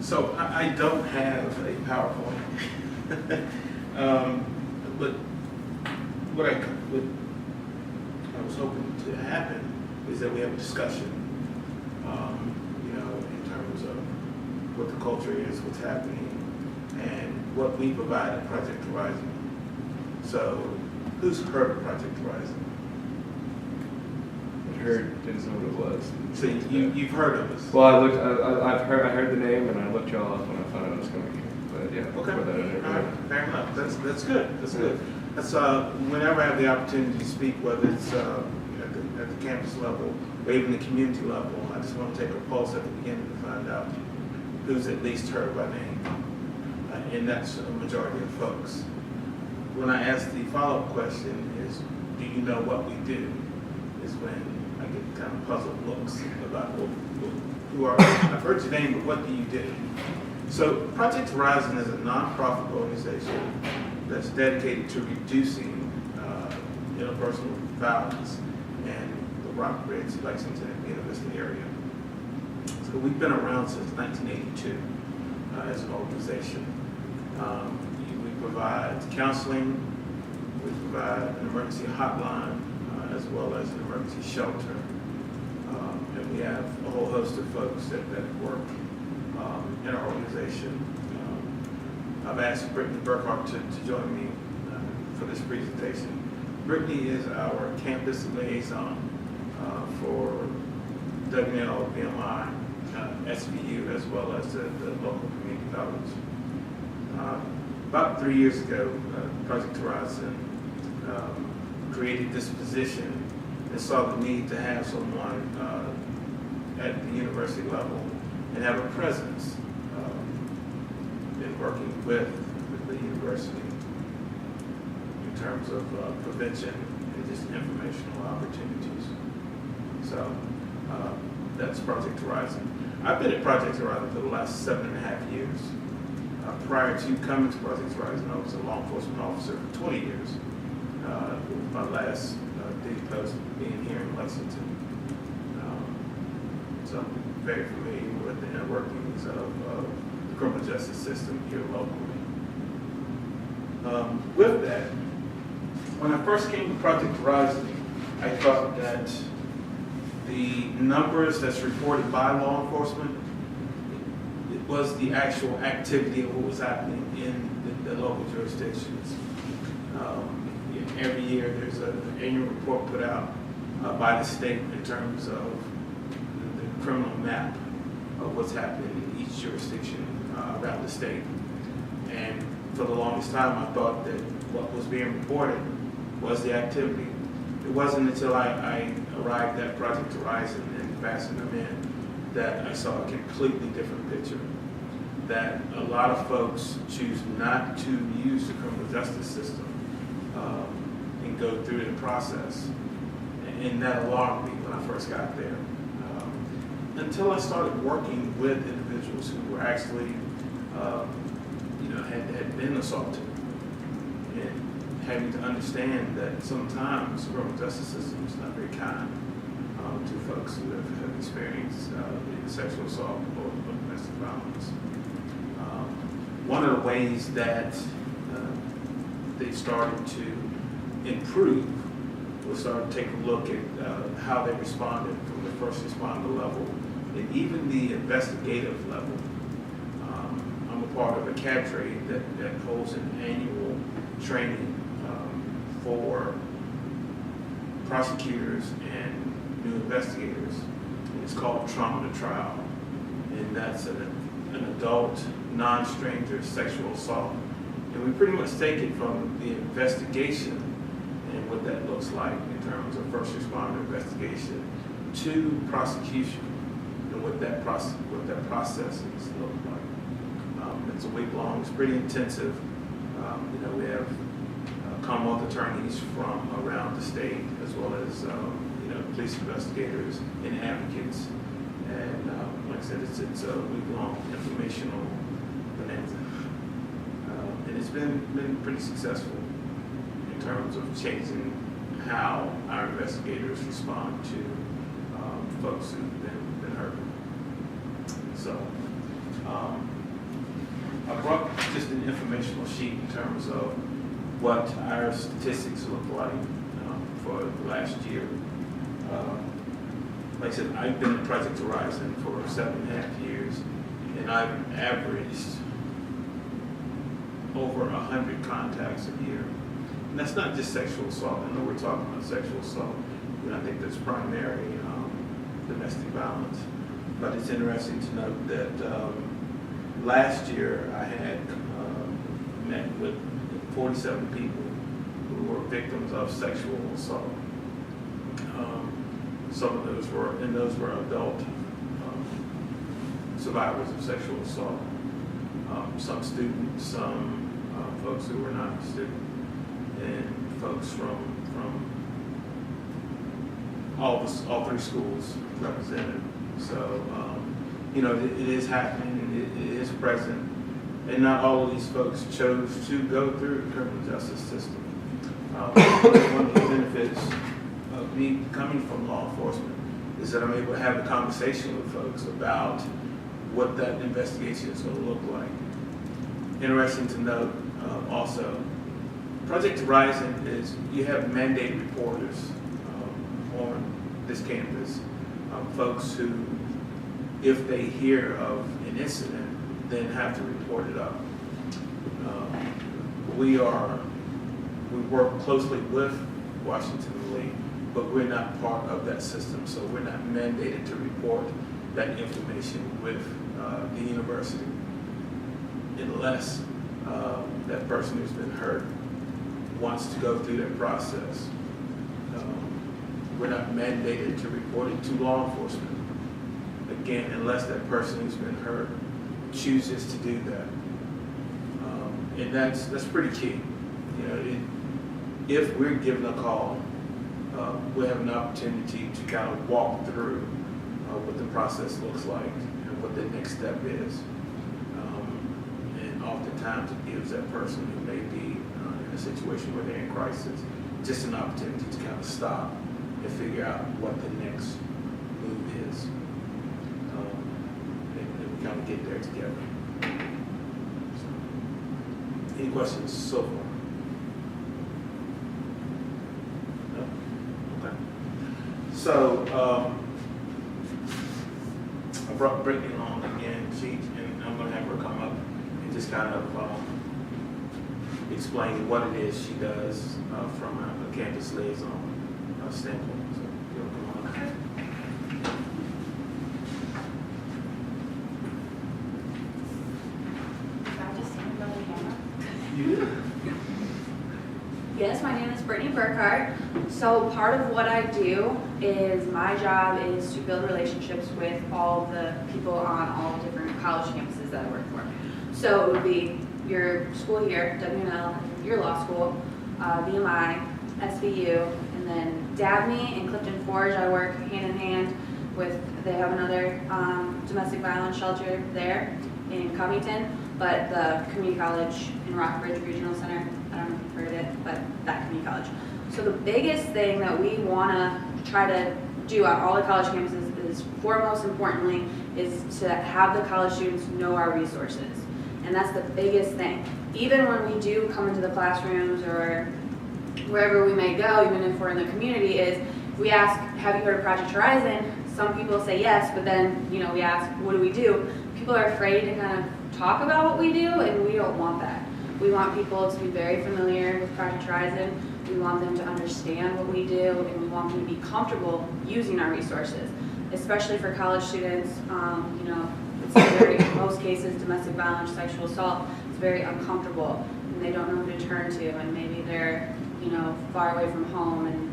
So I don't have a PowerPoint, but what I was hoping to happen is that we have a discussion, in terms of what the culture is, what's happening, and what we provide at Project Horizon. So, who's heard of Project Horizon? Heard, didn't know what it was. So you've heard of us? Well, I heard the name and I looked y'all up when I found out it was coming here. But yeah, Okay. put that in there. All right. Fair enough. That's good. That's good. That's whenever I have the opportunity to speak, whether it's at the campus level or even the community level, I just want to take a pulse at the beginning to find out who's at least heard by name, and that's a majority of folks. When I ask the follow-up question is, do you know what we do? Is when I get kind of puzzled looks about who are, I've heard your name, but what do you do? So Project Horizon is a nonprofit organization that's dedicated to reducing interpersonal violence in the Rockbridge, Lexington, and Buena Vista area. So we've been around since 1982 as an organization. We provide counseling, we provide an emergency hotline, as well as an emergency shelter. And we have a whole host of folks that work in our organization. I've asked Brittany Burkhart to join me for this presentation. Brittany is our campus liaison for WNL, BMI, SVU, as well as the local community college. About 3 years ago, Project Horizon created this position and saw the need to have someone at the university level and have a presence in working with the university in terms of prevention and just informational opportunities. So that's Project Horizon. I've been at Project Horizon for the last 7.5 years. Prior to coming to Project Horizon, I was a law enforcement officer for 20 years. My last duty post being here in Lexington. So I'm very familiar with the inner workings of the criminal justice system here locally. With that, when I first came to Project Horizon, I thought that the numbers that's reported by law enforcement, it was the actual activity of what was happening in the local jurisdictions. Every year there's an annual report put out by the state in terms of the criminal map of what's happening in each jurisdiction around the state. And for the longest time I thought that what was being reported was the activity. It wasn't until I arrived at Project Horizon and fastened them in that I saw a completely different picture. That a lot of folks choose not to use the criminal justice system and go through the process. And that alarmed me when I first got there. Until I started working with individuals who were actually, had been assaulted. And having to understand that sometimes the criminal justice system is not very kind to folks who have experienced sexual assault or domestic violence. One of the ways that they started to improve was start to take a look at how they responded from the first responder level and even the investigative level. I'm a part of a cadre that holds an annual training for prosecutors and new investigators. It's called Trauma to Trial, and that's an adult, non-stranger sexual assault. And we pretty much take it from the investigation and what that looks like in terms of first responder investigation to prosecution and what that process look like. It's a week long. It's pretty intensive. We have Commonwealth attorneys from around the state, as well as police investigators and advocates. And like I said, it's a week-long informational bonanza. And it's been pretty successful in terms of changing how our investigators respond to folks who've been hurt. So an informational sheet in terms of what our statistics look like for the last year. Like I said, I've been in Project Horizon for 7.5 years, and I've averaged over 100 contacts a year. And that's not just sexual assault. I know we're talking about sexual assault. I think that's primary domestic violence. But it's interesting to note that last year I had met with 47 people who were victims of sexual assault. Some of those were adult survivors of sexual assault. Some students, some folks who were not students, and folks from all three schools represented. So, it is happening, it is present, and not all of these folks chose to go through the criminal justice system. One of the benefits of me coming from law enforcement is that I'm able to have a conversation with folks about what that investigation is going to look like. Interesting to note also, Project Horizon is, you have mandated reporters on this campus, folks who, if they hear of an incident, then have to report it up. We work closely with Washington Lee, but we're not part of that system, so we're not mandated to report that information with the university unless that person who's been hurt wants to go through that process. We're not mandated to report it to law enforcement, again, unless that person who's been hurt chooses to do that. And that's pretty key. If we're given a call, we have an opportunity to kind of walk through what the process looks like and what the next step is. And oftentimes it gives that person who may be in a situation where they're in crisis just an opportunity to kind of stop and figure out what the next move is. And we kind of get there together. So, any questions so far? No? Okay. So, I brought Brittany along again, and I'm going to have her come up and just kind of explain what it is she does from a campus liaison standpoint. So, you'll come on. Okay. Should I just stand by the camera? You do. Yes, my name is Brittany Burkhart. So part of what I do is my job is to build relationships with all the people on all the different college campuses that I work for. So it would be your school here, WNL, your law school, VMI, SVU, and then Dabney and Clifton Forge. I work hand in hand with, they have another domestic violence shelter there in Covington, but the community college in Rockbridge Regional Center, I don't know if you've heard of it, but that community college. So the biggest thing that we want to try to do on all the college campuses is, foremost importantly, is to have the college students know our resources. And that's the biggest thing. Even when we do come into the classrooms or wherever we may go, even if we're in the community, is if we ask, have you heard of Project Horizon? Some people say yes, but then, we ask, what do we do? People are afraid to kind of talk about what we do, and we don't want that. We want people to be very familiar with Project Horizon. We want them to understand what we do, and we want them to be comfortable using our resources, especially for college students. It's very, in most cases, domestic violence, sexual assault, it's very uncomfortable, and they don't know who to turn to, and maybe they're, far away from home, and,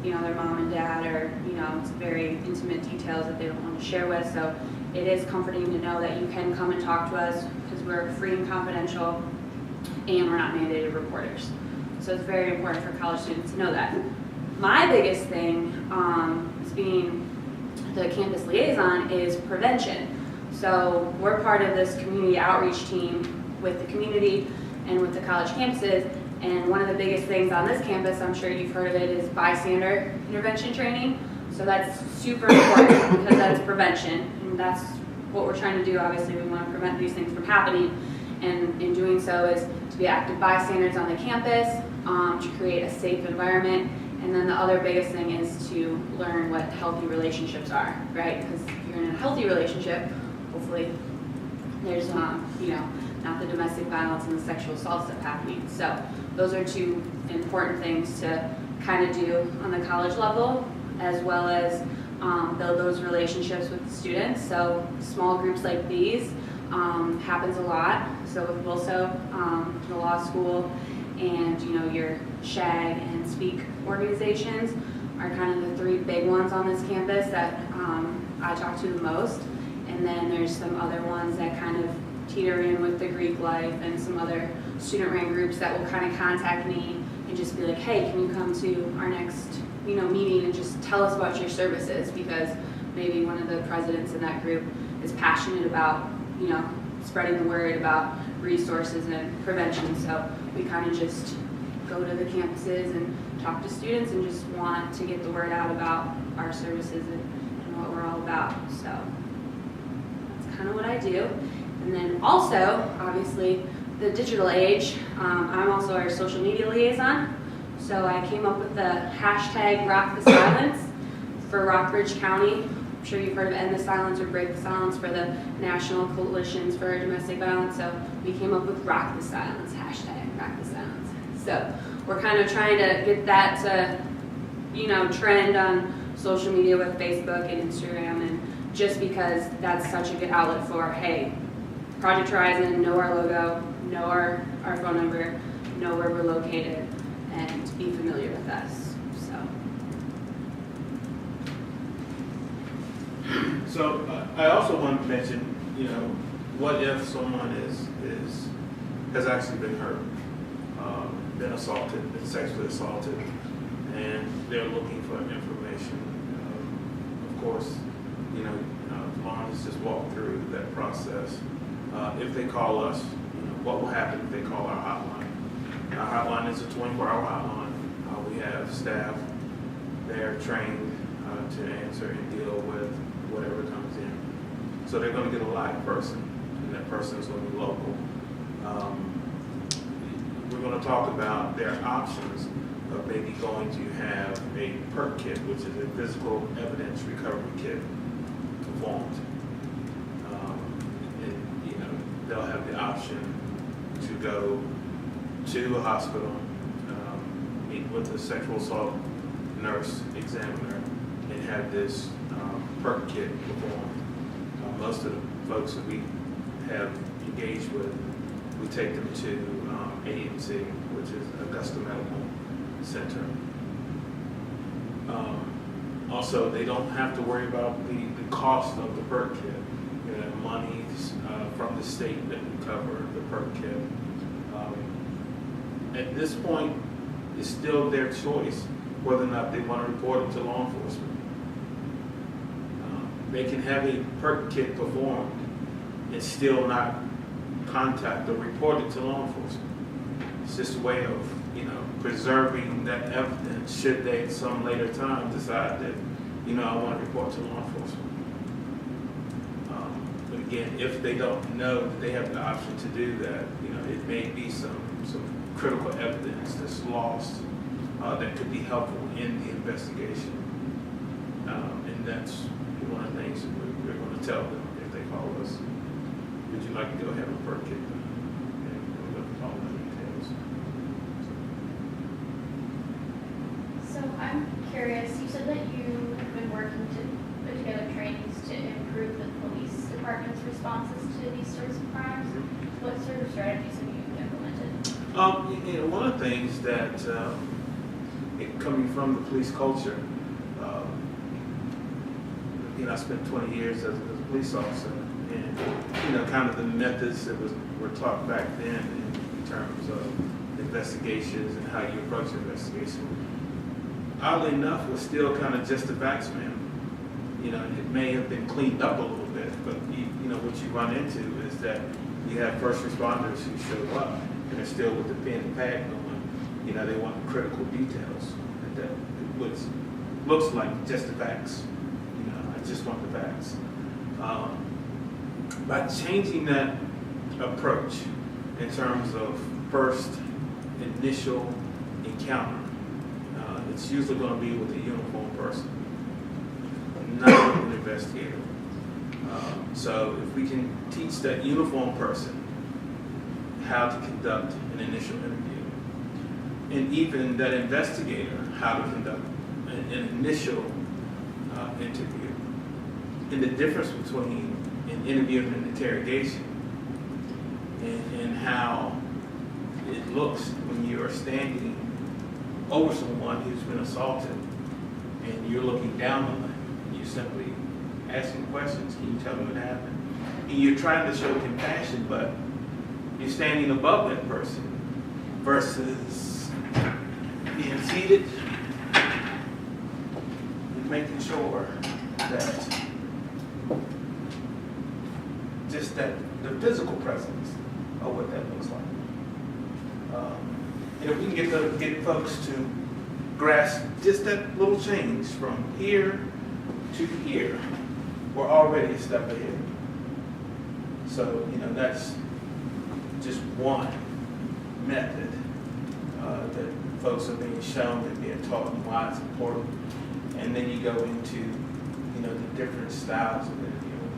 their mom and dad are, it's very intimate details that they don't want to share with. So it is comforting to know that you can come and talk to us because we're free and confidential, and we're not mandated reporters. So it's very important for college students to know that. My biggest thing is being the campus liaison is prevention. So we're part of this community outreach team with the community and with the college campuses. And one of the biggest things on this campus, I'm sure you've heard of it, is bystander intervention training. So that's super important because that's prevention. And that's what we're trying to do. Obviously, we want to prevent these things from happening. and in doing so is to be active bystanders on the campus, to create a safe environment, and then the other biggest thing is to learn what healthy relationships are, right? Because if you're in a healthy relationship, hopefully there's, not the domestic violence and the sexual assaults that are happening. So those are two important things to kind of do on the college level, as well as build those relationships with the students. So small groups like these happens a lot. So with WILSO, the law school, and your SHAG and SPEAK organizations are kind of the three big ones on this campus that I talk to the most. And then there's some other ones that kind of teeter in with the Greek life and some other student-run groups that will kind of contact me and just be like, hey, can you come to our next meeting and just tell us about your services, because maybe one of the presidents in that group is passionate about spreading the word about resources and prevention. So we kind of just go to the campuses and talk to students and just want to get the word out about our services and what we're all about. So that's kind of what I do. And then also, obviously, the digital age, I'm also our social media liaison. So I came up with the hashtag Rock the Silence for Rockbridge County. I'm sure you've heard of End the Silence or Break the Silence for the National Coalitions for Domestic Violence. So we came up with Rock the Silence, hashtag Rock the Silence. So we're kind of trying to get that to, trend on social media with Facebook and Instagram, and just because that's such a good outlet for, hey, Project Horizon, know our logo, know our phone number, know where we're located, and be familiar with us. So I also want to mention, what if someone has actually been hurt, been assaulted, been sexually assaulted, and they're looking for information. Of course, Lauren has just walked through that process. If they call us, what will happen if they call our hotline? Our hotline is a 24-hour hotline. We have staff there trained to answer and deal with whatever comes in. So they're going to get a live person, and that person is going to be local. We're going to talk about their options of maybe going to have a PERC kit, which is a physical evidence recovery kit, performed. They'll have the option to go to a hospital, meet with a sexual assault nurse examiner, and have this PERC kit performed. Most of the folks that we have engaged with, we take them to AMC, which is Augusta Medical Center. Also, they don't have to worry about the cost of the PERC kit. Money from the state that we cover the PERC kit. At this point, it's still their choice whether or not they want to report it to law enforcement. They can have a PERC kit performed and still not contact or report it to law enforcement. It's just a way of, preserving that evidence should they at some later time decide that, I want to report to law enforcement. But again, if they don't know that they have the option to do that, it may be some critical evidence that's lost that could be helpful in the investigation. And that's one of the things that we're going to tell them if they call us. Would you like to go have a PERC kit done? And we're going to follow the details. So I'm curious, you said that you have been working to put together trainings to improve the police department's responses to these sorts of crimes. What sort of strategies have you implemented? One of the things that, coming from the police culture, I spent 20 years as a police officer, and kind of the methods that were taught back then in terms of investigations and how you approach investigation, oddly enough, was still kind of just a facts manual. It may have been cleaned up a little bit, but what you run into is that you have first responders who show up and they're still with the pen and pad going. They want the critical details, and that which looks like just the facts. I just want the facts. By changing that approach in terms of first initial encounter. It's usually going to be with a uniformed person, not with an investigator. So if we can teach that uniformed person how to conduct an initial interview, and even that investigator how to conduct an initial interview, and the difference between an interview and an interrogation, and how it looks when you are standing over someone who's been assaulted and you're looking down on them and you're simply asking questions. Can you tell me what happened? And you're trying to show compassion, but you're standing above that person versus being seated and making sure that just that the physical presence of what that looks like. And if we can get folks to grasp just that little change from here to here, we're already a step ahead. So, that's just one method that folks are being shown and being taught and why it's important. And then you go into, the different styles of interviewing.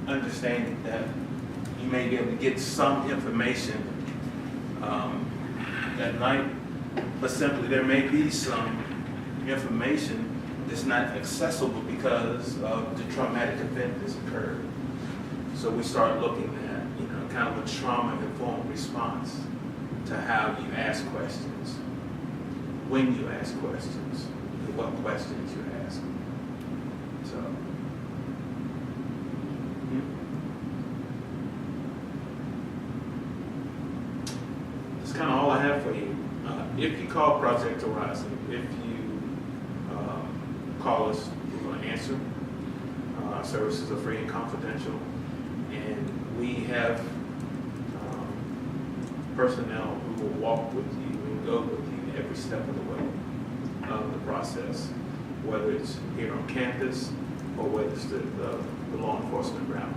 Understanding that you may be able to get some information that night, but simply there may be some information that's not accessible because of the traumatic event that's occurred. So we start looking at, kind of a trauma-informed response to how you ask questions, when you ask questions, and what questions you ask. So, that's kind of all I have for you. If you call Project Horizon, if you call us, we're going to answer. Our services are free and confidential, and we have personnel who will walk with you and go with you every step of the way of the process, whether it's here on campus or whether it's the law enforcement route.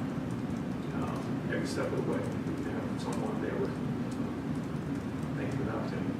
Every step of the way, we have someone there with you. Thank you for the opportunity.